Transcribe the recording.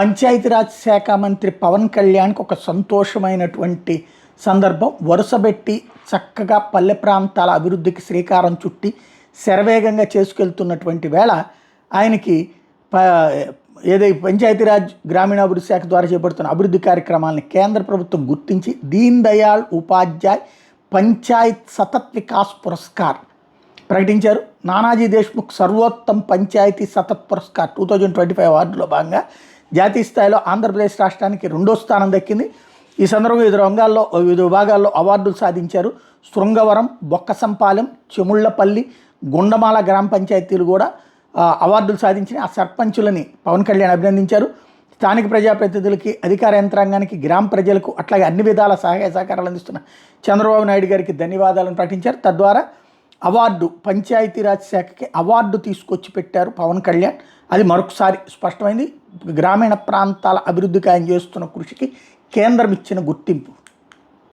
పంచాయతీరాజ్ శాఖ మంత్రి పవన్ కళ్యాణ్కి ఒక సంతోషమైనటువంటి సందర్భం. వరుసబెట్టి చక్కగా పల్లె ప్రాంతాల అభివృద్ధికి శ్రీకారం చుట్టి శరవేగంగా చేసుకెళ్తున్నటువంటి వేళ ఆయనకి ఏదైతే పంచాయతీరాజ్ గ్రామీణాభివృద్ధి శాఖ ద్వారా చేపడుతున్న అభివృద్ధి కార్యక్రమాలని కేంద్ర ప్రభుత్వం గుర్తించి దీన్ దయాళ్ ఉపాధ్యాయ్ పంచాయత్ సతత్ వికాస్ పురస్కార్ ప్రకటించారు. నానాజీ దేశ్ముఖ్ సర్వోత్తమ్ పంచాయతీ సతత్ పురస్కార్ 2025 అవార్డులో భాగంగా జాతీయ స్థాయిలో ఆంధ్రప్రదేశ్ రాష్ట్రానికి 2వ స్థానం దక్కింది. ఈ సందర్భంగా వివిధ విభాగాల్లో అవార్డులు సాధించారు. శృంగవరం, బొక్కసంపాలెం, చెముళ్లపల్లి, గుండమాల గ్రామ పంచాయతీలు కూడా అవార్డులు సాధించిన ఆ సర్పంచులని పవన్ కళ్యాణ్ అభినందించారు. స్థానిక ప్రజాప్రతినిధులకి, అధికార యంత్రాంగానికి, గ్రామ ప్రజలకు అట్లాగే అన్ని విధాల సహాయ సహకారాలు అందిస్తున్న చంద్రబాబు నాయుడు గారికి ధన్యవాదాలను ప్రకటించారు. తద్వారా పంచాయతీరాజ్ శాఖకి అవార్డు తీసుకొచ్చి పెట్టారు పవన్ కళ్యాణ్. అది మరొకసారి స్పష్టమైంది. గ్రామీణ ప్రాంతాల అభివృద్ధికి ఆయన చేస్తున్న కృషికి కేంద్రం ఇచ్చిన గుర్తింపు.